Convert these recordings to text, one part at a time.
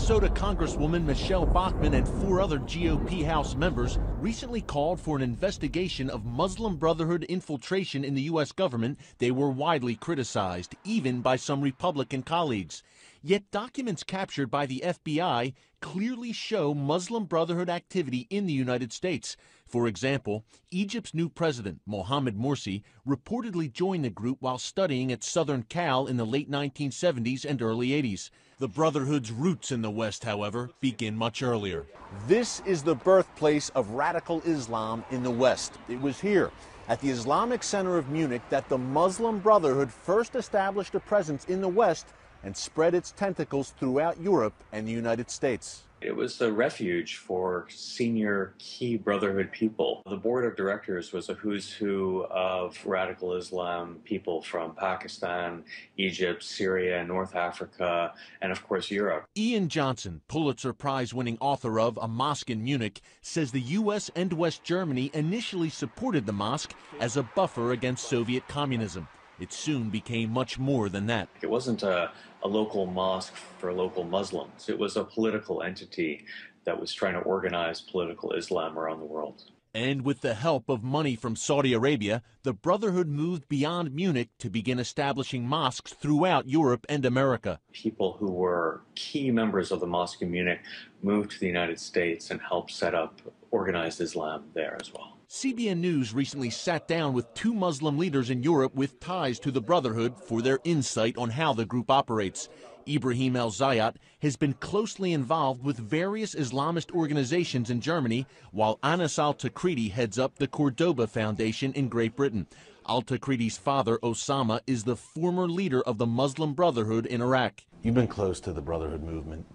Minnesota Congresswoman Michelle Bachmann and 4 other GOP House members recently called for an investigation of Muslim Brotherhood infiltration in the U.S. government. They were widely criticized, even by some Republican colleagues. Yet documents captured by the FBI clearly show Muslim Brotherhood activity in the United States. For example, Egypt's new president, Mohamed Morsi, reportedly joined the group while studying at Southern Cal in the late 1970s and early 80s. The Brotherhood's roots in the West, however, begin much earlier. This is the birthplace of radical Islam in the West. It was here, at the Islamic Center of Munich, that the Muslim Brotherhood first established a presence in the West and spread its tentacles throughout Europe and the United States. It was a refuge for senior key Brotherhood people. The board of directors was a who's who of radical Islam people from Pakistan, Egypt, Syria, North Africa, and of course Europe. Ian Johnson, Pulitzer Prize-winning author of A Mosque in Munich, says the U.S. and West Germany initially supported the mosque as a buffer against Soviet communism. It soon became much more than that. It wasn't a local mosque for local Muslims. It was a political entity that was trying to organize political Islam around the world. And with the help of money from Saudi Arabia, the Brotherhood moved beyond Munich to begin establishing mosques throughout Europe and America. People who were key members of the Mosque in Munich moved to the United States and helped set up organized Islam there as well. CBN News recently sat down with 2 Muslim leaders in Europe with ties to the Brotherhood for their insight on how the group operates. Ibrahim El-Zayat has been closely involved with various Islamist organizations in Germany, while Anas al-Takriti heads up the Cordoba Foundation in Great Britain. Al-Takriti's father, Osama, is the former leader of the Muslim Brotherhood in Iraq. You've been close to the Brotherhood movement,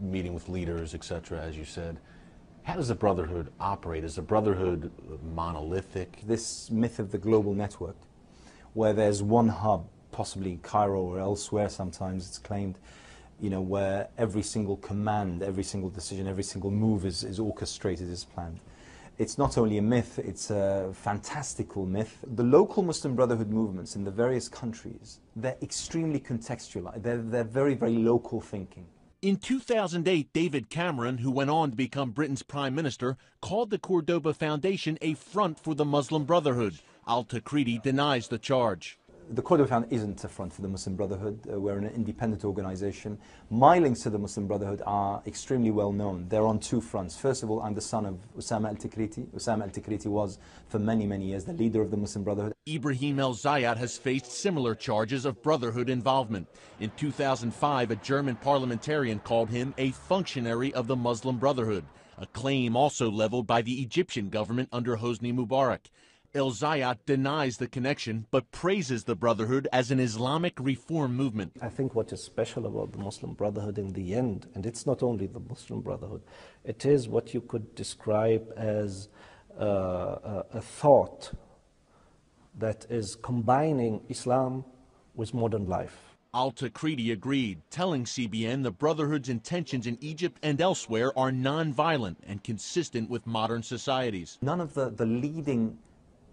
meeting with leaders, etc., as you said. How does the Brotherhood operate? Is the Brotherhood monolithic? This myth of the global network, where there's one hub, possibly in Cairo or elsewhere sometimes it's claimed, you know, where every single command, every single decision, every single move is orchestrated, is planned. It's not only a myth, it's a fantastical myth. The local Muslim Brotherhood movements in the various countries, they're extremely contextualized. They're very, very local thinking. In 2008, David Cameron, who went on to become Britain's Prime Minister, called the Cordoba Foundation a front for the Muslim Brotherhood. Al-Takriti denies the charge. The Cordoba Foundation isn't a front for the Muslim Brotherhood. We're an independent organization. My links to the Muslim Brotherhood are extremely well known. They're on 2 fronts. First of all, I'm the son of Osama al-Takriti. Osama al-Takriti was, for many, many years, the leader of the Muslim Brotherhood. Ibrahim El-Zayat has faced similar charges of Brotherhood involvement. In 2005, a German parliamentarian called him a functionary of the Muslim Brotherhood, a claim also leveled by the Egyptian government under Hosni Mubarak. El-Zayat denies the connection, but praises the Brotherhood as an Islamic reform movement. I think what is special about the Muslim Brotherhood in the end, and it's not only the Muslim Brotherhood, it is what you could describe as a thought that is combining Islam with modern life. Al-Takriti agreed, telling CBN the Brotherhood's intentions in Egypt and elsewhere are non-violent and consistent with modern societies. None of the leading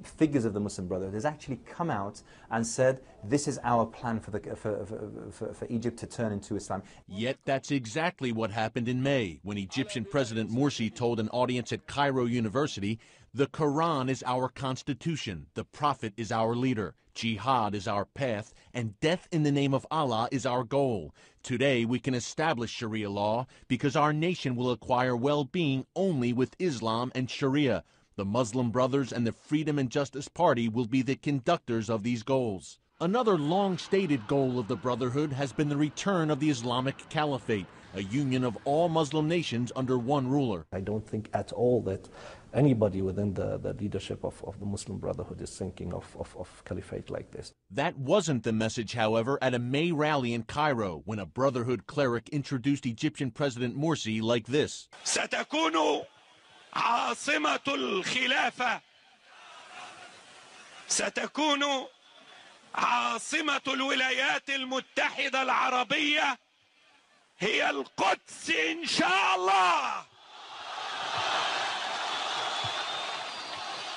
figures of the Muslim Brotherhood has actually come out and said, this is our plan for Egypt to turn into Islam. Yet that's exactly what happened in May, when Egyptian President Morsi told an audience at Cairo University, "The Quran is our constitution, the Prophet is our leader, jihad is our path, and death in the name of Allah is our goal. Today we can establish Sharia law because our nation will acquire well-being only with Islam and Sharia. The Muslim Brothers and the Freedom and Justice Party will be the conductors of these goals." Another long-stated goal of the Brotherhood has been the return of the Islamic Caliphate, a union of all Muslim nations under one ruler. I don't think at all that anybody within the leadership of the Muslim Brotherhood is thinking of caliphate like this. That wasn't the message, however, at a May rally in Cairo, when a Brotherhood cleric introduced Egyptian President Morsi like this. عاصمة الخلافة ستكون عاصمة الولايات المتحدة العربية هي القدس إن شاء الله.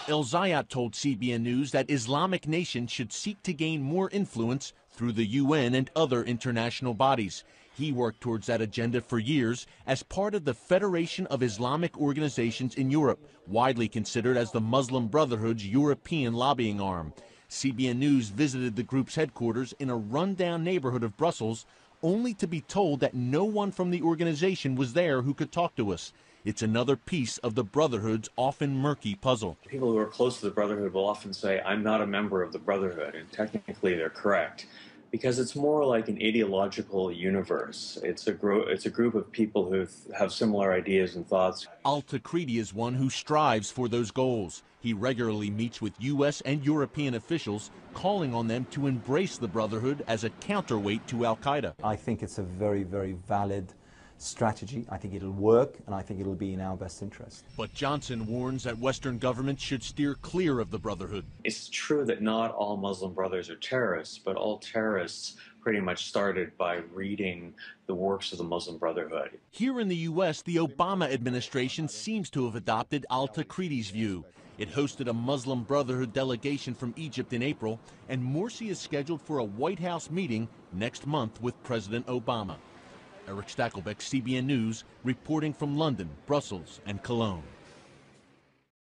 El Zayat told CBN News that Islamic nations should seek to gain more influence through the UN and other international bodies. He worked towards that agenda for years as part of the Federation of Islamic Organizations in Europe, widely considered as the Muslim Brotherhood's European lobbying arm. CBN News visited the group's headquarters in a rundown neighborhood of Brussels, only to be told that no one from the organization was there who could talk to us. It's another piece of the Brotherhood's often murky puzzle. People who are close to the Brotherhood will often say, I'm not a member of the Brotherhood, and technically they're correct, because it's more like an ideological universe. It's a group of people who have similar ideas and thoughts. Al-Takridi is one who strives for those goals. He regularly meets with U.S. and European officials, calling on them to embrace the Brotherhood as a counterweight to al-Qaeda. I think it's a very, very valid strategy. I think it'll work, and I think it'll be in our best interest. But Johnson warns that Western governments should steer clear of the Brotherhood. It's true that not all Muslim brothers are terrorists, but all terrorists pretty much started by reading the works of the Muslim Brotherhood. Here in the U.S., the Obama administration seems to have adopted al-Takridi's view. It hosted a Muslim Brotherhood delegation from Egypt in April, and Morsi is scheduled for a White House meeting next month with President Obama. Eric Stakelbeck, CBN News, reporting from London, Brussels, and Cologne.